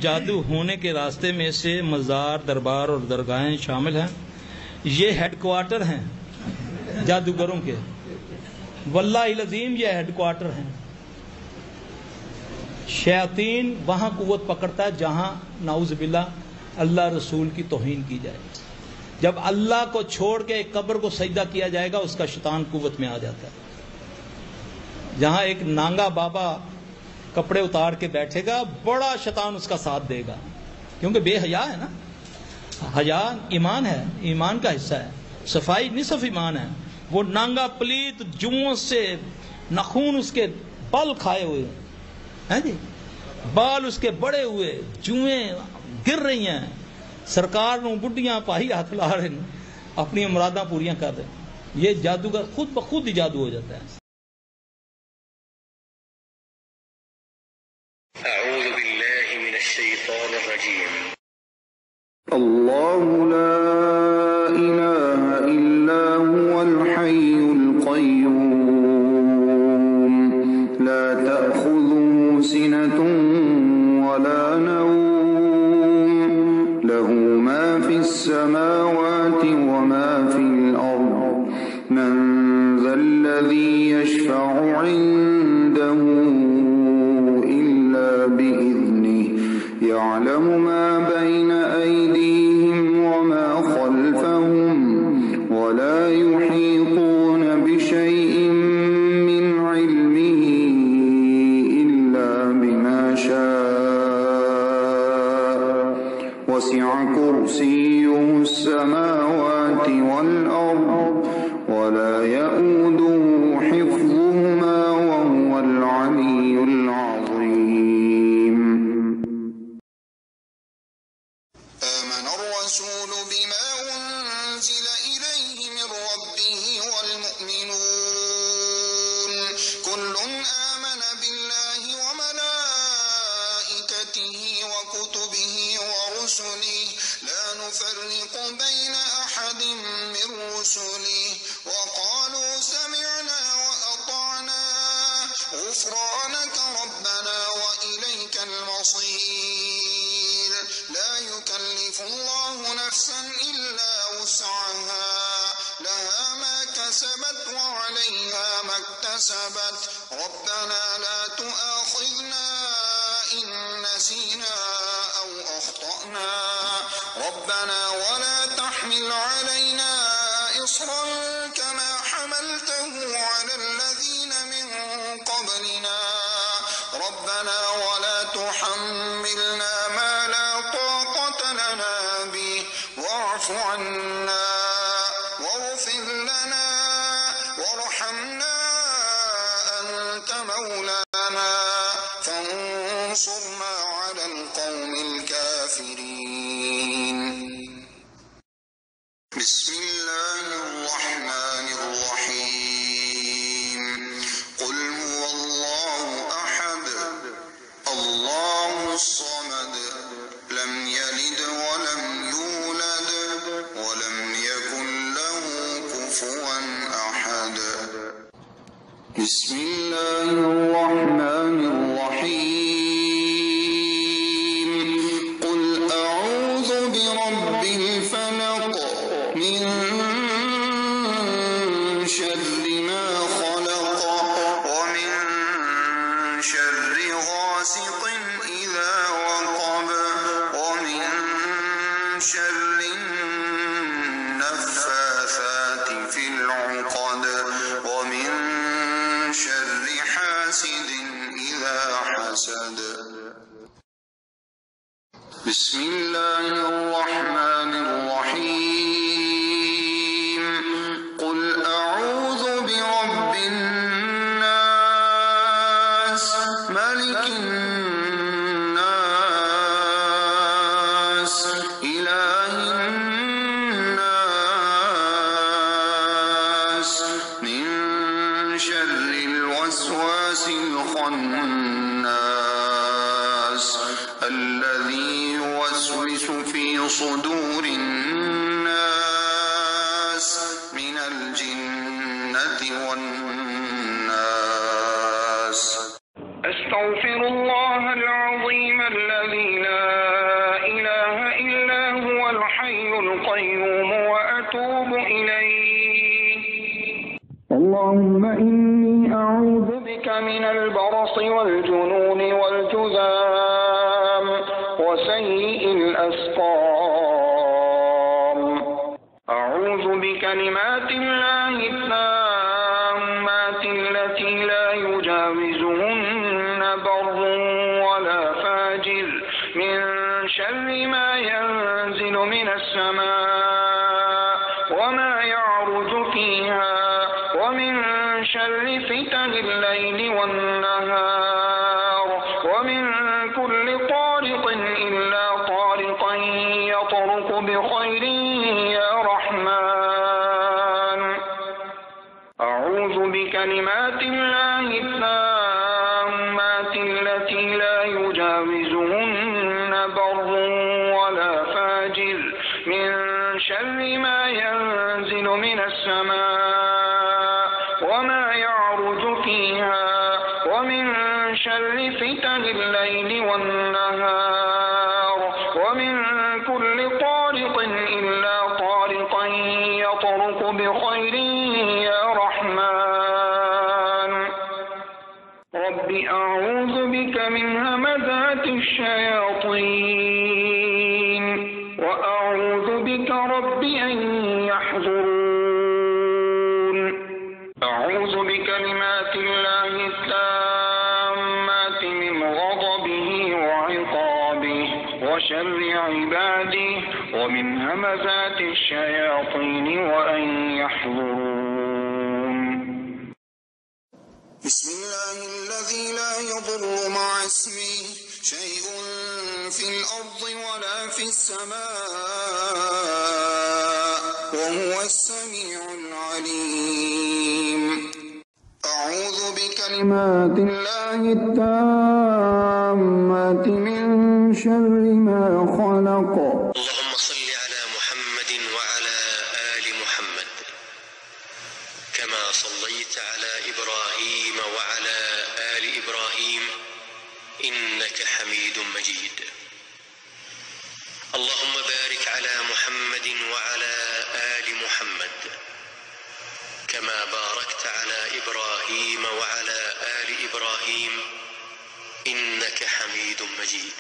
जादू होने के रास्ते में से मज़ार, दरबार और दरगाहें शामिल हैं। ये हेडक्वार्टर हैं जादूगरों के, वल्लाहि लज़ीम ये हेडक्वार्टर हैं। शैतान वहां कुव्वत पकड़ता है जहां नाउज़ुबिल्लाह अल्लाह रसूल की तौहीन की जाए। जब अल्लाह को छोड़ के एक कब्र को सजदा किया जाएगा, उसका शैतान कुव्वत में आ जाता है। जहां एक नांगा बाबा कपड़े उतार के बैठेगा, बड़ा शैतान उसका साथ देगा, क्योंकि बेहया है ना। हया ईमान है, ईमान का हिस्सा है। सफाई निसफ ईमान है। वो नांगा पलीत जुओं से नाखून उसके बाल खाए हुए हैं जी, बाल उसके बड़े हुए, जुएं गिर रही हैं, सरकार नू बुढ़ियां पाही हाथ ला रहे हैं, अपनी मुरादा पूरियां कर रहे हैं। ये जादूगर खुद ब खुद ही जादू हो जाता है। अल्लाहु ला इलाहा इल्ला हुवल हय्युल क़य्यूम ला तअख़ुज़ुहु सिनतुन वला नौम लहू मा फ़िस समावाति व मा फ़िल अर्ज़ मन ज़ल्लज़ी यशफ़अु इन्दहु इल्ला बिइज़्निहि यअलमु मा बैन अयदीहिम व मा ख़ल्फ़हुम वला युहीतून बिशैइन मिन इल्मिही इल्ला बिमा शाअ वसिअ कुर्सियुहु अस्समावाति वल अर्ज़ वला यऊदुहु हिफ़्ज़ुहुमा व हुवल अलिय्युल अज़ीम। आमन अर्रसूल बिमा उन्ज़िल इलैहि मिन रब्बिहि वल मुअ्मिनून कुल्लुन आमन बिल्लाहि व मलाइकतिहि व कुतुबिहि व रुसुलिहि ला नुफ़र्रिक़ु बैन अहदिन मिन रुसुलिहि व क़ालू समिअना व अताअना गुफ़्रानक रब्बना व इलैकल मसीर ला युकल्लिफुल्लाहु नफ्सन इल्ला वुस्अहा लहा मा कसबत व अलैहा मा इक्तसबत रब्बना ला तुआख़िज़ना इन नसीना औ अख़्तअना रब्बना वला तहमिल अलैना इस्रन कमा हमलतहु अलल्लज़ीन मिन क़ब्लिना रब्बना वला तुहम्मिलना मा ला ताक़त लना बिहि वाअफ़ु अन्ना वाग़फ़िर लना वरहमना अंत मौलाना फंसुरना अलल क़ौमिल काफ़िरीन। बिस्मिल्लाहिर रहमानिर रहीम। क़ुल हुवल्लाहु अहद अल्लाहुस समद लम यलिद व लम यूलद व लम यकुन लहू कुफुवन अहद। बिस्मिल्लाहिर रहमानिर रहीम। क़ुल अऊज़ु बिरब्बिल फलक़ मिन शर्रि मा खलक़ व मिन शर्रि गासिक़िन इज़ा वक़ब व मिन शर्रि नफ़्फ़ाथाति फ़िल उक़द व मिन शर्रि हासिदिन इज़ा हसद। बिस्मिल्लाहिर रहमानिर रहीम। क़ुल अऊज़ु बिरब्बिन नास मलिकिन नास इलाहिन नास मिन शर्रिल वस्वासिल खन्नास الذي يوسوس في صدور الناس من الجنة والناس. أستغفر الله العظيم الذي لا الحي القيوم وأتوب إليه. اللهم إني أعوذ بك من البرص والجنون والجذام وسيء الأسقام. أعوذ بكلمات الله التامات التي لا يجاوزهن بر ولا فاجر من شر ما ينزل من السماء وما يعرج فيها ومن شر فتن الليل والنهار ومن كل طارق إلا طارقا يطرق بخير يا رحمن. أعوذ بكلمات الله التامات التي لا يجاوزهن بر ولا فاجر من شر ما ينزل من السماء وما يعرج فيها ومن شر فتن الليل والنهار ومن كل طارق إلا طارقا يطرق بخير يا رحمن. رب أعوذ بك من همزات الشياطين وأعوذ بك رب أن يحضرون. أعوذ بكلمات الله التامات من غضبه وعقابه وشر عباده ومن همزات الشياطين وأن يحضرون. بسم الله الذي لا يضر مع اسمه شيء في الأرض ولا في السماء وهو السميع العليم. أعوذ بكلمات الله التامات من شر ما خلق. اللهم صل على محمد وعلى آل محمد كما صليت على إبراهيم وعلى آل إبراهيم إنك حميد مجيد. اللهم بارك على محمد وعلى آل محمد كما باركت على إبراهيم وعلى آل إبراهيم إنك حميد مجيد.